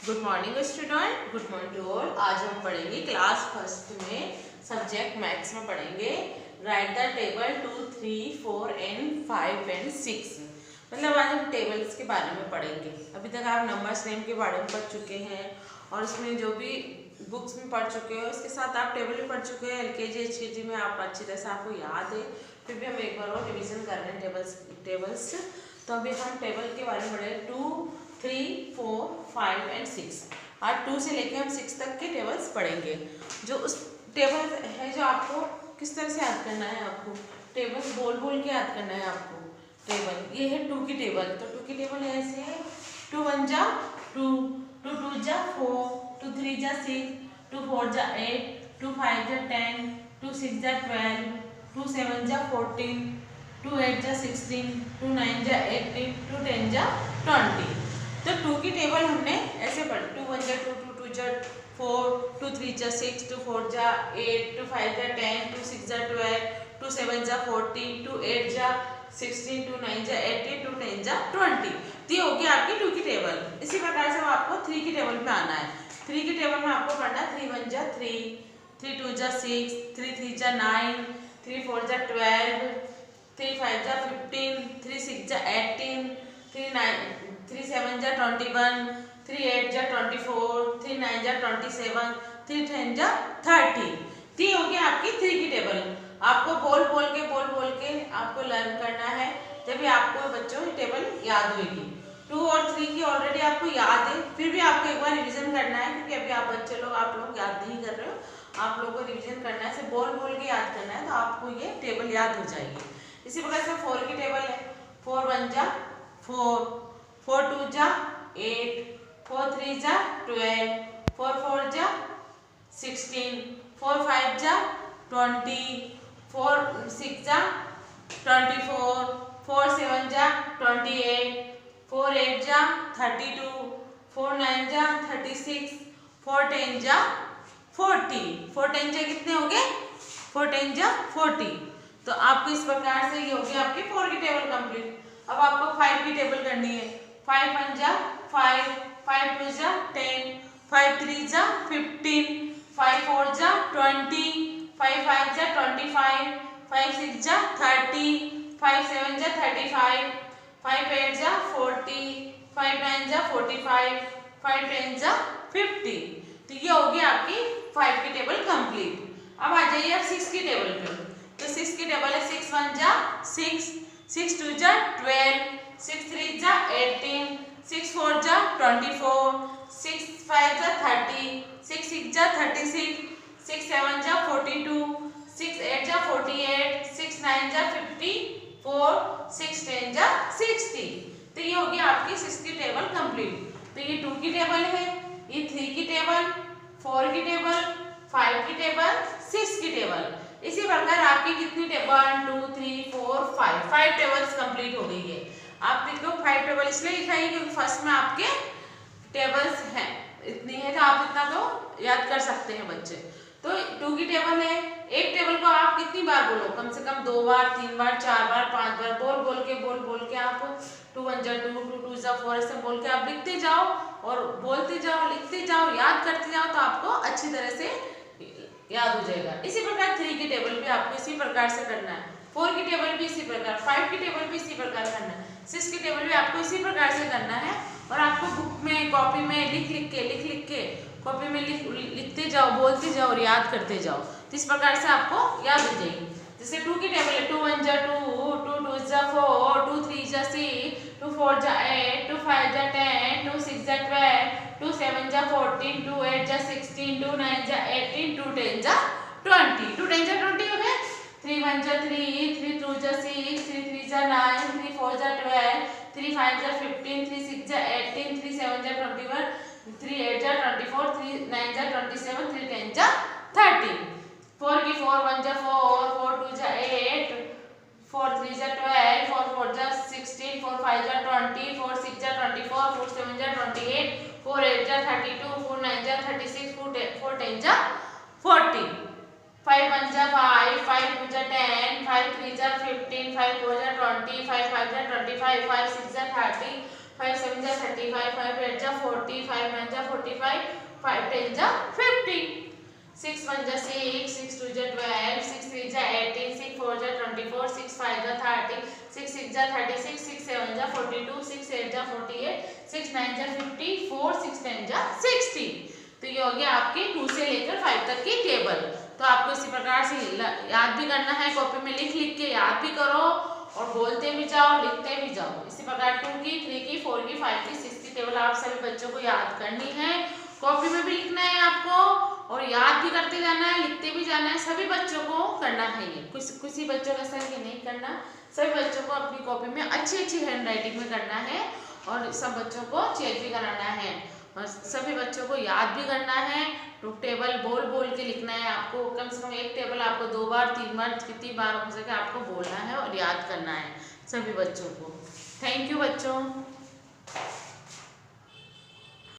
Good morning student, good morning to all. आज हम पढ़ेंगे क्लास फर्स्ट में सब्जेक्ट मैथ्स में पढ़ेंगे write the table 2, 3, 4 and 5 and 6। मतलब आज हम टेबल्स के बारे में पढ़ेंगे। अभी तक आप नंबर्स नेम के बारे में पढ़ चुके हैं और उसमें जो भी बुक्स में पढ़ चुके हो उसके साथ आप टेबल भी पढ़ चुके हैं। LKG HKG में आप अच्छी तरह से आपको याद है, फिर भी हम एक बार और रिविजन कर रहे हैं टेबल्स। तो अभी हम टेबल के बारे में पढ़े 2, 3, 4, 5 एंड 6। आज 2 से लेके हम 6 तक के टेबल्स पढ़ेंगे। जो उस टेबल है जो आपको किस तरह से याद करना है, आपको टेबल बोल बोल के याद करना है आपको। टेबल ये है 2 की टेबल, तो 2 की टेबल ऐसे है 2 1 जा 2, 2 2 जा 4, 2 3 जा 6, 2 4 जा 8, 2 5 जा 10, 2 6 जा 12, 2 7 जा 14, 2 8 जा 16, 2 9 जा 18, 2 10 जा 20। तो 2 की टेबल हमने ऐसे पढ़ी 2 1 जा 2, 2 2 जा 4, 2 3 जा 6, 2 4 जा 8, 2 5 जा 10, 2 6 जा 12, 2 7 जा 14, 2 8 जा 16, 2 9 जा 18, 2 10 जा 20। तो ये होगी आपकी 2 की टेबल। इसी प्रकार से आपको 3 की टेबल में आना है। 3 की टेबल में आपको पढ़ना है 3 1 जा 3, 3 2 जा 6, 3 3 जा 9, 3 4 जा 12, 3 5 जा 15, 3 6 जा 18, 3 7 जा 21, 3 8 जा 24, 3 9 जा 27, 3 10 जा 30। ती होगी आपकी 3 की टेबल। आपको बोल बोल के आपको लर्न करना है, तभी आपको बच्चों की टेबल याद होगी। 2 और 3 की ऑलरेडी आपको याद है, फिर भी आपको एक बार रिवीजन करना है क्योंकि अभी आप बच्चे लोग आप लोग याद नहीं कर रहे हो। आप लोगों को रिवीजन करना है, बोल के याद करना है, तो आपको ये टेबल याद हो जाएगी। इसी प्रकार से 4 की टेबल है 4 1 जा 4, 4 2 जा 8, 4 3 जा 12, 4 4 जा 16, 4 5 जा 20, 4 6 जा 24, 4 7 जा 28, 4 8 जा 32, 4 9 जा 36, 4 10 जा 40। 4 10 जा कितने हो गए? 4 10 जा 40। तो आपको इस प्रकार से ये होगी आपकी 4 की टेबल कंप्लीट। अब आपको 5 की टेबल करनी है। 5 1 जा 5, 5 2 जा 10, 5 3 जा 15, 5 4 जा 20, 5 5 जा 25, 5 6 जा 30, 5 7 जा 35, 5 8 जा 40, 5 9 जा 45, 5 10 जा 50। तो ये होगी आपकी 5 की टेबल कंप्लीट। अब आ जाइए आप 6 की टेबल पे। तो 6 की टेबल है 6 1 जा 6, 6 2 जा 12, 6 3 जा 18, 6 4 जा 24, 6 5 जा 30, 6 6 जा 36, 6 7 जा 42, 6 8 जा 48, 6 9 जा 54, 6 10 जा 60। तो ये होगी आपकी 6 की टेबल कंप्लीट। तो ये 2 की टेबल है, ये 3 की टेबल, 4 की टेबल, 5 की टेबल, 6 की टेबल। इसी प्रकार आपकी कितनी टेबल 1 2 3 4 5 टेबल्स कंप्लीट हो गई है। आप देखो 5 टेबल इसलिए लिखाई क्योंकि फर्स्ट में आपके टेबल्स हैं, इतनी है तो आप इतना तो याद कर सकते हैं बच्चे। तो 2 की टेबल है, एक टेबल को आप कितनी बार बोलो, कम से कम 2 बार 3 बार 4 बार 5 बार बोल के आप 2 1 जा 2, 2 2 जा 4 ऐसे बोल के आप लिखते जाओ और बोलते जाओ, लिखते जाओ, याद करते जाओ, तो आपको अच्छी तरह से याद हो जाएगा। इसी प्रकार 3 की टेबल भी आपको इसी प्रकार से करना है, 4 की टेबल भी इसी प्रकार, 5 की टेबल भी इसी प्रकार करना है, 6 की टेबल भी आपको इसी प्रकार से करना है। और आपको बुक में कॉपी में लिख के कॉपी में लिखते जाओ, बोलते जाओ और याद करते जाओ, तो इस प्रकार से आपको याद हो जाएगी। जैसे 2 की टेबल है 2 1 जा 2, 2 2 जा 4, 2 3 जा 6, 2 4 जा 8, 2 5 जा 10, 2 6 जा 12, 2 7 जा 14, 2 8 जा 16, 2 9 जा 18, 2 10 जा 20। 2 10 जा 20 हो गए। 3 1 जा 3, 3 2 जा 6, 3 3 जा 9, 3 4 जा 12, 3 5 जा 15, 3 6 जा 18, 3 7 जा 21, 3 8 जा 24, 3 9 जा 27, 3 10 जा 30। 4 की 4 1 जा 4, 4 2 जा 8, 4 3 जा 12, 4 4 जा 16, 4 5 जा 20, 4 6 जा 24, 4 7 जा 28, 4 8 जा 32, 4 9 जा 36, 4 10 जा 40। 5 1 जा 5, 5 2 जा 10, 5 3 जा 15, 5 4 जा 20, 5 5 जा 25, 5 6 जा 30, 5 7 जा 35, 5 8 जा 40, 5 9 जा 45, 5 10 जा 50, 6 1 जा 6, 6 2 जा 12, 6 3 जा 18, 6 4 जा 24, 6 5 जा 30, 6 6 जा 36, 6 7 जा 42, 6 8 जा 48, 6 9 जा 54, 6 10 जा 60। तो ये हो गया आपके 2 से लेकर 5 तक की टेबल। तो आपको इसी प्रकार से याद भी करना है, कॉपी में लिख लिख के याद भी करो और बोलते भी जाओ, लिखते भी जाओ। इसी प्रकार 2 की, 3 की, 4 की, 5 की, 6 की टेबल आप सभी बच्चों को याद करनी है, कॉपी में भी लिखना है आपको और याद भी करते जाना है, लिखते भी जाना है। सभी बच्चों को करना है ये, किसी बच्चों का सर नहीं करना, सभी बच्चों को अपनी कॉपी में अच्छी अच्छी हैंड राइटिंग में करना है और सब बच्चों को चेक भी कराना है और सभी बच्चों को याद भी करना है। तो टेबल बोल बोल के लिखना है आपको, कम से कम एक टेबल आपको 2 बार 3 बार कितनी बार हो सके आपको बोलना है और याद करना है सभी बच्चों को। थैंक यू बच्चों।